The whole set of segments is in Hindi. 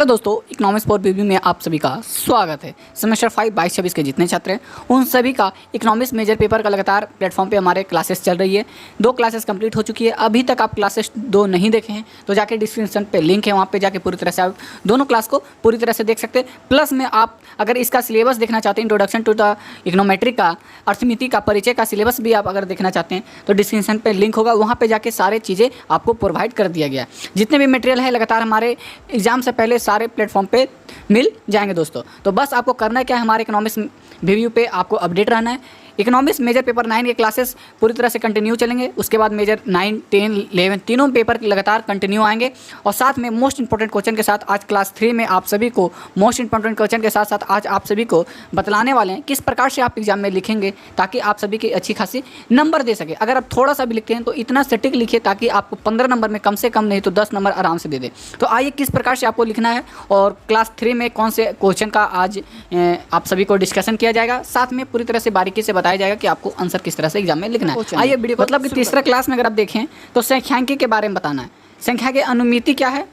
हेलो दोस्तों, इकोनॉमिक्स फॉर रिव्यू में आप सभी का स्वागत है। सेमेस्टर 5 22-26 के जितने छात्र हैं उन सभी का इकोनॉमिक्स मेजर पेपर का लगातार प्लेटफॉर्म पे हमारे क्लासेस चल रही है। 2 क्लासेस कंप्लीट हो चुकी है। अभी तक आप क्लासेस 2 नहीं देखे हैं तो जाके डिस्क्रिप्शन पे लिंक है, वहाँ पे जाके पूरी तरह से आप दोनों क्लास को पूरी तरह से देख सकते हैं। प्लस में आप अगर इसका सिलेबस देखना चाहते हैं, इंट्रोडक्शन टू द इकोनोमेट्रिक का, अर्थमिति का परिचय का सिलेबस भी आप अगर देखना चाहते हैं तो डिस्क्रिप्शन पे लिंक होगा, वहाँ पे जाके सारे चीज़ें आपको प्रोवाइड कर दिया गया। जितने भी मटेरियल है लगातार हमारे एग्जाम से पहले सारे प्लेटफॉर्म पे मिल जाएंगे दोस्तों। तो बस आपको करना क्या है, हमारे इकोनॉमिक्स रिव्यू पे आपको अपडेट रहना है। इकोनॉमिक्स मेजर पेपर 9 के क्लासेस पूरी तरह से कंटिन्यू चलेंगे। उसके बाद मेजर 9, 10, 11 तीनों पेपर लगातार कंटिन्यू आएंगे और साथ में मोस्ट इंपॉर्टेंट क्वेश्चन के साथ आज क्लास 3 में आप सभी को मोस्ट इंपॉर्टेंट क्वेश्चन के साथ साथ आज आप सभी को बतलाने वाले हैं किस प्रकार से आप एग्जाम में लिखेंगे ताकि आप सभी की अच्छी खासी नंबर दे सके। अगर आप थोड़ा सा भी लिखते हैं तो इतना सटीक लिखिए ताकि आपको 15 नंबर में कम से कम नहीं तो 10 नंबर आराम से दे दे। तो आइए किस प्रकार से आपको लिखना है और क्लास 3 में कौन से क्वेश्चन का आज आप सभी को डिस्कशन किया जाएगा, साथ में पूरी तरह से बारीकी से बताया जाएगा कि आपको आंसर किस तरह से एग्जाम में लिखना है। आइए वीडियो मतलब कि तीसरा क्लास में अगर आप देखें तो संख्यांकी के बारे में बताना है। संख्या की अनुमिति क्या है,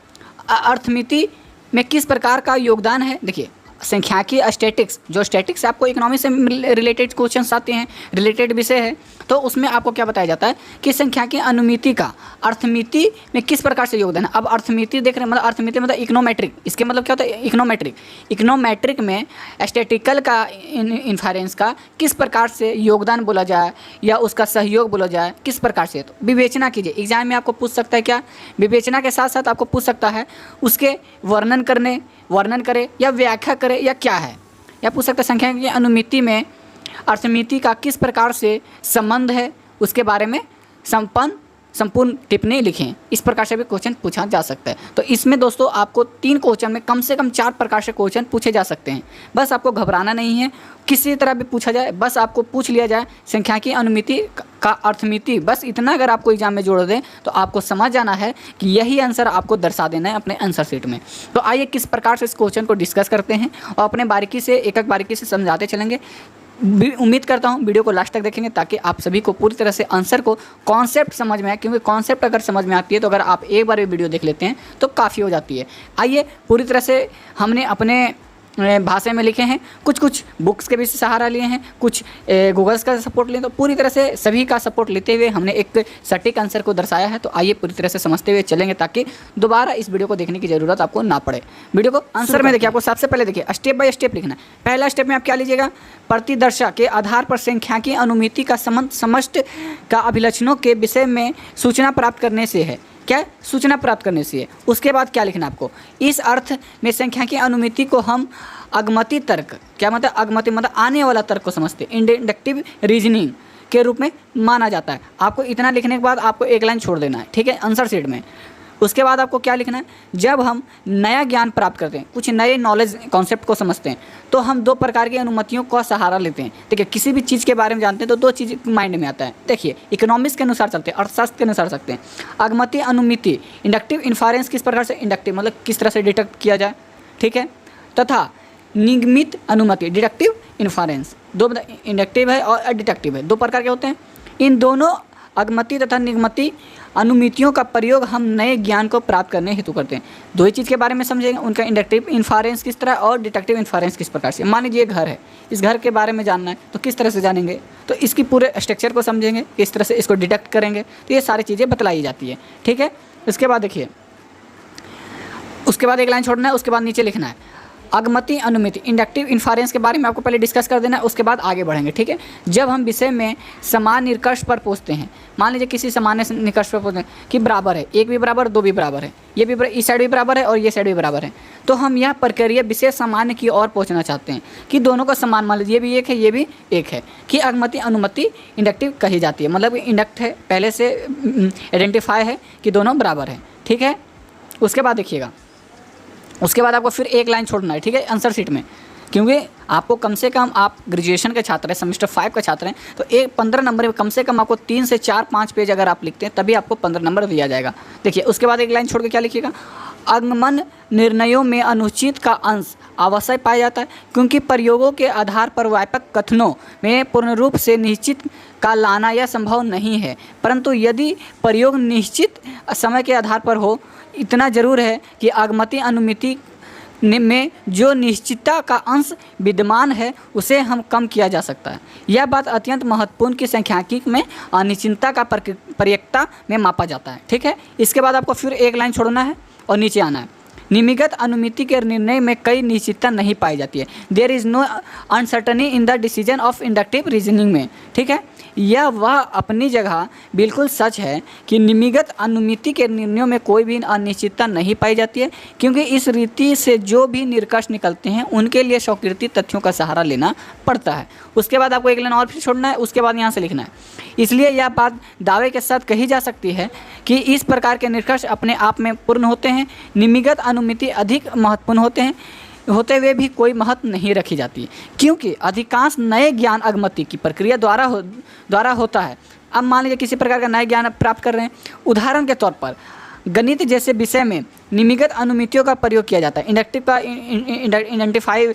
अर्थमिति में किस प्रकार का योगदान है। देखिए संख्याकी स्टैटिक्स, जो स्टैटिक्स आपको इकोनॉमिक्स से रिलेटेड क्वेश्चंस आते हैं, रिलेटेड विषय है, तो उसमें आपको क्या बताया जाता है कि संख्या की अनुमिति का अर्थमिति में किस प्रकार से योगदान है। अब अर्थमिति देख रहे हैं, मतलब अर्थमिति मतलब इकोनोमेट्रिक, इसके मतलब क्या होता है इकोनोमेट्रिक। इकोनोमेट्रिक में स्टैटिकल का इन्फरेंस का किस प्रकार से योगदान बोला जाए या उसका सहयोग बोला जाए, किस प्रकार से। तो विवेचना कीजिए, एग्जाम में आपको पूछ सकता है क्या, विवेचना के साथ साथ आपको पूछ सकता है उसके वर्णन करे या व्याख्या करे या क्या है, या पूछ सकते हैं संख्या की अनुमिति में अर्थमिति का किस प्रकार से संबंध है, उसके बारे में संपूर्ण टिप्पणी लिखें। इस प्रकार से भी क्वेश्चन पूछा जा सकता है। तो इसमें दोस्तों आपको 3 क्वेश्चन में कम से कम 4 प्रकार से क्वेश्चन पूछे जा सकते हैं। बस आपको घबराना नहीं है, किसी तरह भी पूछा जाए बस आपको पूछ लिया जाए संख्या की अनुमिति का अर्थमिति, बस इतना अगर आपको एग्जाम में जोड़ दें तो आपको समझ जाना है कि यही आंसर आपको दर्शा देना है अपने आंसर शीट में। तो आइए किस प्रकार से इस क्वेश्चन को डिस्कस करते हैं और अपने बारीकी से एक बारीकी से समझाते चलेंगे। उम्मीद करता हूँ वीडियो को लास्ट तक देखेंगे ताकि आप सभी को पूरी तरह से आंसर को कॉन्सेप्ट समझ में आए, क्योंकि कॉन्सेप्ट अगर समझ में आती है तो अगर आप एक बार भी वीडियो देख लेते हैं तो काफ़ी हो जाती है। आइए पूरी तरह से हमने अपने भाषा में लिखे हैं, कुछ बुक्स के भी सहारा लिए हैं, कुछ गूगल्स का सपोर्ट लिए, तो पूरी तरह से सभी का सपोर्ट लेते हुए हमने एक सटीक आंसर को दर्शाया है। तो आइए पूरी तरह से समझते हुए चलेंगे ताकि दोबारा इस वीडियो को देखने की ज़रूरत आपको ना पड़े। वीडियो को आंसर में देखिए, आपको सबसे पहले देखिए स्टेप बाय स्टेप लिखना है। पहला स्टेप में आप क्या लीजिएगा, प्रतिदर्शा के आधार पर संख्याकी अनुमिति का संबंध समष्टि का अभिलक्षणों के विषय में सूचना प्राप्त करने से है। क्या सूचना प्राप्त करने से है। उसके बाद क्या लिखना आपको, इस अर्थ में संख्या की अनुमिति को हम अगमति तर्क, क्या मतलब अगमति मतलब आने वाला तर्क को समझते हैं, इंडक्टिव रीजनिंग के रूप में माना जाता है। आपको इतना लिखने के बाद आपको एक लाइन छोड़ देना है, ठीक है, आंसर शीट में। उसके बाद आपको क्या लिखना है, जब हम नया ज्ञान प्राप्त करते हैं, कुछ नए नॉलेज कॉन्सेप्ट को समझते हैं तो हम 2 प्रकार की अनुमतियों का सहारा लेते हैं। देखिए किसी भी चीज़ के बारे में जानते हैं तो 2 चीज़ माइंड में आता है। देखिए इकोनॉमिक्स के अनुसार चलते हैं, अर्थशास्त्र के अनुसार सकते हैं। अगमति अनुमिति इंडक्टिव इन्फरेंस किस प्रकार से, इंडक्टिव मतलब किस तरह से डिटेक्ट किया जाए, ठीक है, तथा निगमित अनुमति डिडक्टिव इन्फरेंस, 2 इंडक्टिव है और डिडक्टिव है, 2 प्रकार के होते हैं। इन दोनों अगमति तथा निगमति अनुमितियों का प्रयोग हम नए ज्ञान को प्राप्त करने हेतु करते हैं। 2 ही चीज़ के बारे में समझेंगे, उनका इंडक्टिव इन्फरेंस किस तरह और डिडक्टिव इन्फरेंस किस प्रकार से। मान लीजिए घर है, इस घर के बारे में जानना है तो किस तरह से जानेंगे, तो इसकी पूरे स्ट्रक्चर को समझेंगे, किस तरह से इसको डिडक्ट करेंगे, तो ये सारी चीज़ें बतलाई जाती है, ठीक है। उसके बाद देखिए, उसके बाद एक लाइन छोड़ना है, उसके बाद नीचे लिखना है अगमति अनुमिति इंडक्टिव इन्फरेंस के बारे में आपको पहले डिस्कस कर देना है, उसके बाद आगे बढ़ेंगे, ठीक है। जब हम विषय में समान निष्कर्ष पर पहुंचते हैं, मान लीजिए किसी सामान्य निष्कर्ष पर पहुंचते हैं कि बराबर है, 1 भी बराबर 2 भी बराबर है, ये भी इस साइड भी बराबर है और ये साइड भी बराबर है, तो हम यह प्रक्रिया विशेष सामान्य की ओर पहुँचना चाहते हैं कि दोनों का समान, मान लीजिए ये भी 1 है ये भी 1 है, कि अगमति अनुमति इंडक्टिव कही जाती है। मतलब इंडक्ट है, पहले से आइडेंटिफाई है कि दोनों बराबर हैं, ठीक है। उसके बाद देखिएगा, उसके बाद आपको फिर एक लाइन छोड़ना है, ठीक है, आंसर शीट में, क्योंकि आपको कम से कम, आप ग्रेजुएशन के छात्र हैं, सेमेस्टर 5 का छात्र हैं, तो 15 नंबर में कम से कम आपको 3 से 4-5 पेज अगर आप लिखते हैं तभी आपको 15 नंबर दिया जाएगा। देखिए उसके बाद एक लाइन छोड़ के क्या लिखिएगा, आगमन निर्णयों में अनुचित का अंश आवश्यक पाया जाता है क्योंकि प्रयोगों के आधार पर व्यापक कथनों में पूर्ण रूप से निश्चित का लाना यह संभव नहीं है, परंतु यदि प्रयोग निश्चित समय के आधार पर हो, इतना जरूर है कि आगमति अनुमिति में जो निश्चितता का अंश विद्यमान है उसे हम कम किया जा सकता है। यह बात अत्यंत महत्वपूर्ण की सांख्यिकी में अनिश्चितता का प्रक्रिया में मापा जाता है। ठीक है, इसके बाद आपको फिर एक लाइन छोड़ना है और नीचे आना है। निमिगत अनुमिति के निर्णय में कई निश्चितता नहीं पाई जाती है। There is no uncertainty in the decision of inductive reasoning में। ठीक है, यह वह अपनी जगह बिल्कुल सच है कि निमिगत अनुमिति के निर्णयों में कोई भी अनिश्चितता नहीं पाई जाती है, क्योंकि इस रीति से जो भी निष्कर्ष निकलते हैं उनके लिए स्वकृत तथ्यों का सहारा लेना पड़ता है। उसके बाद आपको एक लाइन और फिर छोड़ना है, उसके बाद यहाँ से लिखना है। इसलिए यह बात दावे के साथ कही जा सकती है कि इस प्रकार के निष्कर्ष अपने आप में पूर्ण होते हैं। निमिगत अनुमिति अधिक महत्वपूर्ण होते हुए भी कोई महत्व नहीं रखी जाती, क्योंकि अधिकांश नए ज्ञान अगमति की प्रक्रिया द्वारा होता है। अब मान लीजिए किसी प्रकार का नया ज्ञान प्राप्त कर रहे हैं, उदाहरण के तौर पर गणित जैसे विषय में निमिगत अनुमितियों का प्रयोग किया जाता है। इंडक्टिव का इंडेंटिफाई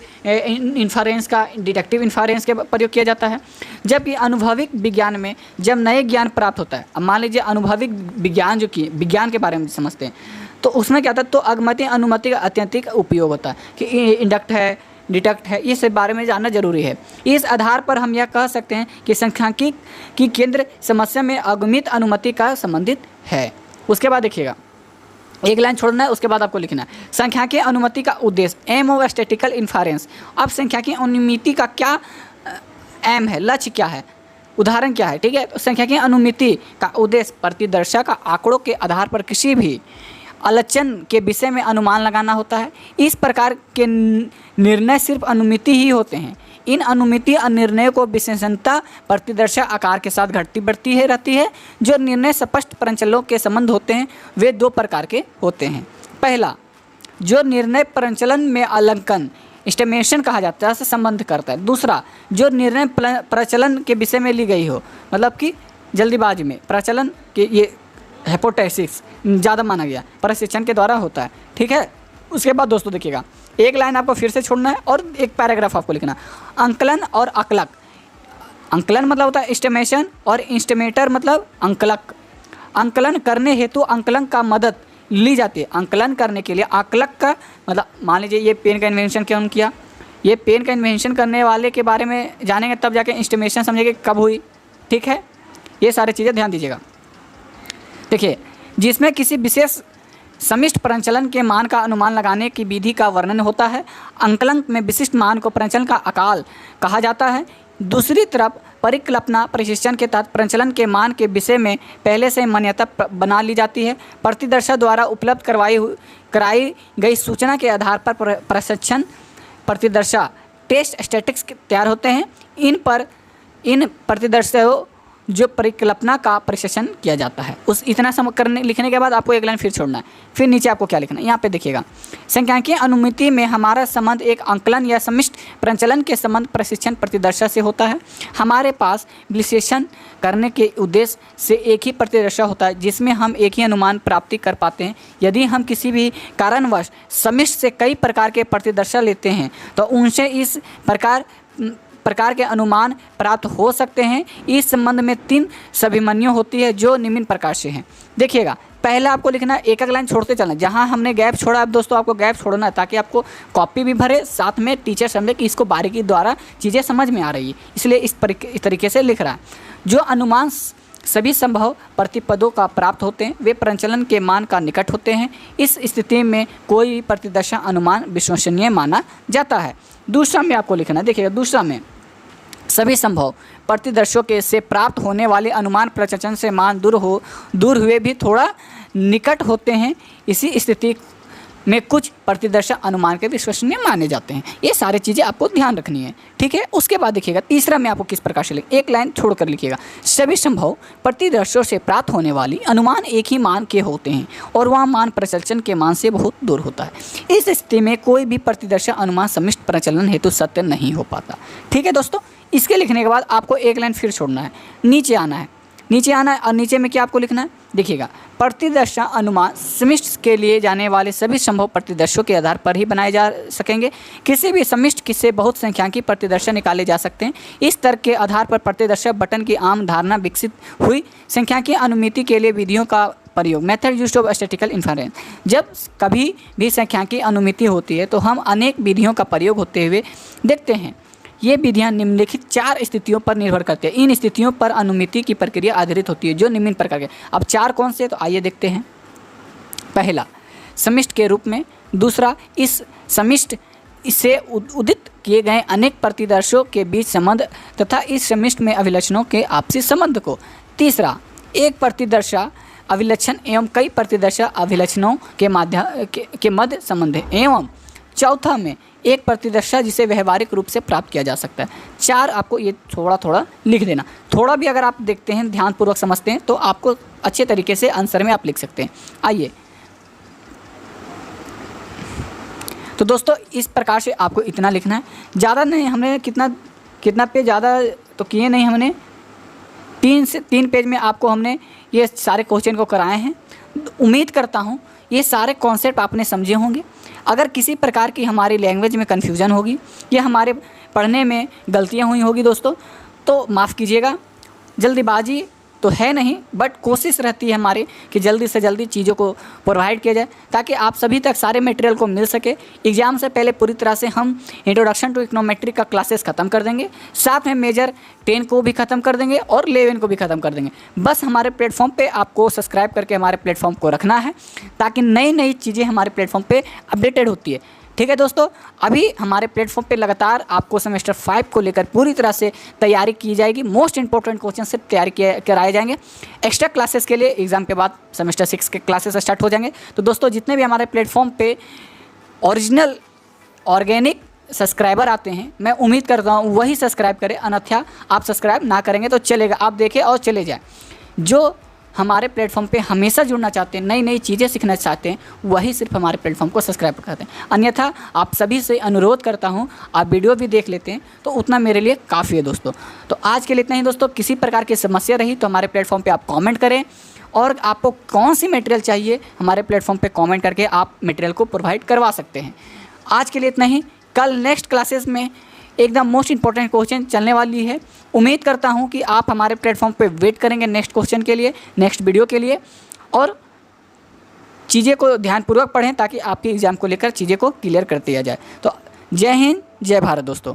इन्फरेंस का डिडक्टिव इन्फरेंस का प्रयोग किया जाता है, जबकि अनुभविक विज्ञान में जब नए ज्ञान प्राप्त होता है। अब मान लीजिए अनुभविक विज्ञान विज्ञान के बारे में समझते हैं, तो उसमें क्या होता है, तो अगमति अनुमति का अत्यधिक उपयोग होता है कि इंडक्ट है, डिडक्ट है, इस बारे में जानना जरूरी है। इस आधार पर हम यह कह सकते हैं कि सांख्यिकी की केंद्र समस्या में अगमित अनुमति का संबंधित है। उसके बाद देखिएगा, एक लाइन छोड़ना है, उसके बाद आपको लिखना है सांख्यिकीय अनुमति का उद्देश्य, एम ऑफ स्टैटिस्टिकल इन्फरेंस। अब सांख्यिकीय अनुमिति का क्या एम है, लक्ष्य क्या है, उदाहरण क्या है। ठीक है, तो सांख्यिकीय अनुमिति का उद्देश्य प्रतिदर्श का आंकड़ों के आधार पर किसी भी आलोचन के विषय में अनुमान लगाना होता है। इस प्रकार के निर्णय सिर्फ अनुमिति ही होते हैं। इन अनुमिति निर्णयों को विशेषणता प्रतिदर्श आकार के साथ घटती बढ़ती रहती है। जो निर्णय स्पष्ट प्रचलों के संबंध होते हैं वे दो प्रकार के होते हैं। पहला, जो निर्णय प्रचलन में आलंकन एस्टिमेशन कहा जाता है से संबंध करता है। दूसरा, जो निर्णय प्रचलन के विषय में ली गई हो, मतलब कि जल्दीबाजी में प्रचलन के ये हाइपोथेसिस ज़्यादा माना गया प्रशिक्षण के द्वारा होता है। ठीक है, उसके बाद दोस्तों देखिएगा, एक लाइन आपको फिर से छोड़ना है और एक पैराग्राफ आपको लिखना। अंकलन और आकलक। अंकलन मतलब होता है एस्टिमेशन और एस्टिमेटर मतलब अंकलक। अंकलन करने हेतु अंकलन का मदद ली जाती है। अंकलन करने के लिए आकलक का मतलब, मान लीजिए ये पेन का इन्वेंशन क्यों किया, ये पेन का इन्वेंशन करने वाले के बारे में जानेंगे तब जाके एस्टिमेशन समझेंगे कब हुई। ठीक है, ये सारी चीज़ें ध्यान दीजिएगा। देखिए, जिसमें किसी विशेष समिष्ट प्रचलन के मान का अनुमान लगाने की विधि का वर्णन होता है। अंकलन में विशिष्ट मान को प्रचलन का आकाल कहा जाता है। दूसरी तरफ परिकल्पना प्रशिक्षण के तहत प्रचलन के मान के विषय में पहले से मान्यता बना ली जाती है। प्रतिदर्शा द्वारा उपलब्ध कराई गई सूचना के आधार पर प्रशिक्षण प्रतिदर्शा टेस्ट स्टैटिक्स तैयार होते हैं। इन प्रतिदर्शों जो परिकल्पना का प्रशिक्षण किया जाता है। उस इतना लिखने के बाद आपको एक लाइन फिर छोड़ना है। फिर नीचे आपको क्या लिखना है, यहाँ पे देखिएगा, सांख्यिकीय अनुमिति में हमारा संबंध एक अंकलन या समिष्ट प्रचलन के संबंध प्रशिक्षण प्रतिदर्शा से होता है। हमारे पास विश्लेषण करने के उद्देश्य से एक ही प्रतिदर्शा होता है जिसमें हम एक ही अनुमान प्राप्ति कर पाते हैं। यदि हम किसी भी कारणवश समिष्ट से कई प्रकार के प्रतिदर्शा लेते हैं तो उनसे इस प्रकार के अनुमान प्राप्त हो सकते हैं। इस संबंध में 3 सभिमन्यु होती है जो निम्न प्रकार से हैं। देखिएगा, पहला आपको लिखना है, एक लाइन छोड़ते चलना। जहां हमने गैप छोड़ा अब दोस्तों आपको गैप छोड़ना है ताकि आपको कॉपी भी भरे, साथ में टीचर समझे कि इसको बारीकी द्वारा चीज़ें समझ में आ रही है, इसलिए इस तरीके से लिख रहा है। जो अनुमान सभी संभव प्रतिपदों का प्राप्त होते हैं वे प्रचलन के मान का निकट होते हैं। इस स्थिति में कोई भी प्रतिदर्शा अनुमान विश्वसनीय माना जाता है। दूसरा में आपको लिखना है, देखिएगा, दूसरा में सभी संभव प्रतिदर्शों के से प्राप्त होने वाले अनुमान प्रचलन से मान दूर हुए भी थोड़ा निकट होते हैं। इसी स्थिति में कुछ प्रतिदर्श अनुमान के विश्वसनीय माने जाते हैं। ये सारी चीज़ें आपको ध्यान रखनी है। ठीक है, उसके बाद देखिएगा, तीसरा में आपको किस प्रकार से एक लाइन छोड़कर लिखिएगा, सभी संभव प्रतिदर्शों से प्राप्त होने वाली अनुमान एक ही मान के होते हैं और वह मान प्रचलन के मान से बहुत दूर होता है। इस स्थिति में कोई भी प्रतिदर्श अनुमान समिष्ट प्रचलन हेतु सत्य नहीं हो पाता। ठीक है दोस्तों, इसके लिखने के बाद आपको एक लाइन फिर छोड़ना है, नीचे आना है और नीचे में क्या आपको लिखना है, देखिएगा, प्रतिदर्शा अनुमान समिष्ट के लिए जाने वाले सभी संभव प्रतिदर्शों के आधार पर ही बनाए जा सकेंगे। किसी भी समिष्ट से बहुत संख्याकी प्रतिदर्शा निकाले जा सकते हैं। इस तर्क के आधार पर प्रतिदर्शा बटन की आम धारणा विकसित हुई। संख्याकी अनुमिति के लिए विधियों का प्रयोग, method used of statistical inference. जब कभी भी सांख्यिकीय अनुमिति होती है तो हम अनेक विधियों का प्रयोग होते हुए देखते हैं। ये विधियाँ निम्नलिखित 4 स्थितियों पर निर्भर करती है। इन स्थितियों पर अनुमिति की प्रक्रिया आधारित होती है जो निम्न प्रकार के। अब 4 कौन से, तो आइए देखते हैं। पहला, समिष्ट के रूप में। दूसरा, इस समिष्ट से उदित किए गए अनेक प्रतिदर्शों के बीच संबंध तथा इस समिष्ट में अभिलक्षणों के आपसी संबंध को। तीसरा, एक प्रतिदर्शा अभिलक्षण एवं कई प्रतिदर्शा अभिलक्षणों के मध्य संबंध है। एवं चौथा में एक प्रतिदर्शा जिसे व्यवहारिक रूप से प्राप्त किया जा सकता है। 4 आपको ये थोड़ा थोड़ा लिख देना। थोड़ा भी अगर आप देखते हैं, ध्यानपूर्वक समझते हैं तो आपको अच्छे तरीके से आंसर में आप लिख सकते हैं। आइए, तो दोस्तों इस प्रकार से आपको इतना लिखना है। ज़्यादा नहीं, हमने कितना पेज ज़्यादा तो किए नहीं, हमने 3 पेज में आपको हमने ये सारे क्वेश्चन को कराए हैं। उम्मीद करता हूँ ये सारे कॉन्सेप्ट आपने समझे होंगे। अगर किसी प्रकार की हमारी लैंग्वेज में कन्फ्यूज़न होगी या हमारे पढ़ने में गलतियाँ हुई होगी दोस्तों, तो माफ़ कीजिएगा। जल्दीबाजी तो है नहीं, बट कोशिश रहती है हमारी कि जल्दी से जल्दी चीज़ों को प्रोवाइड किया जाए ताकि आप सभी तक सारे मटेरियल को मिल सके। एग्ज़ाम से पहले पूरी तरह से हम इंट्रोडक्शन टू इकोनोमेट्रिक का क्लासेस ख़त्म कर देंगे, साथ में मेजर 10 को भी ख़त्म कर देंगे और 11 को भी ख़त्म कर देंगे। बस हमारे प्लेटफॉर्म पे आपको सब्सक्राइब करके हमारे प्लेटफॉर्म को रखना है ताकि नई नई चीज़ें हमारे प्लेटफॉर्म पर अपडेटेड होती है। ठीक है दोस्तों, अभी हमारे प्लेटफॉर्म पे लगातार आपको सेमेस्टर 5 को लेकर पूरी तरह से तैयारी की जाएगी। मोस्ट इंपॉर्टेंट क्वेश्चन से तैयारी कराए जाएंगे। एक्स्ट्रा क्लासेस के लिए एग्जाम के बाद सेमेस्टर 6 के क्लासेस स्टार्ट हो जाएंगे। तो दोस्तों जितने भी हमारे प्लेटफॉर्म पे ओरिजिनल ऑर्गेनिक सब्सक्राइबर आते हैं, मैं उम्मीद करता हूँ वही सब्सक्राइब करें, अन्यथा आप सब्सक्राइब ना करेंगे तो चलेगा, आप देखें और चले जाएँ। जो हमारे प्लेटफॉर्म पे हमेशा जुड़ना चाहते हैं, नई नई चीज़ें सीखना चाहते हैं, वही सिर्फ हमारे प्लेटफॉर्म को सब्सक्राइब करते हैं। अन्यथा आप सभी से अनुरोध करता हूं आप वीडियो भी देख लेते हैं तो उतना मेरे लिए काफ़ी है दोस्तों। तो आज के लिए इतना ही दोस्तों। किसी प्रकार की समस्या रही तो हमारे प्लेटफॉर्म पे आप कमेंट करें और आपको कौन सी मटेरियल चाहिए हमारे प्लेटफॉर्म पे कमेंट करके आप मटेरियल को प्रोवाइड करवा सकते हैं। आज के लिए इतना ही। कल नेक्स्ट क्लासेस में एकदम मोस्ट इंपॉर्टेंट क्वेश्चन चलने वाली है। उम्मीद करता हूं कि आप हमारे प्लेटफॉर्म पे वेट करेंगे नेक्स्ट क्वेश्चन के लिए, नेक्स्ट वीडियो के लिए, और चीज़ें को ध्यानपूर्वक पढ़ें ताकि आपके एग्ज़ाम को लेकर चीज़ें को क्लियर करते दिया जाए। तो जय हिंद, जय भारत दोस्तों।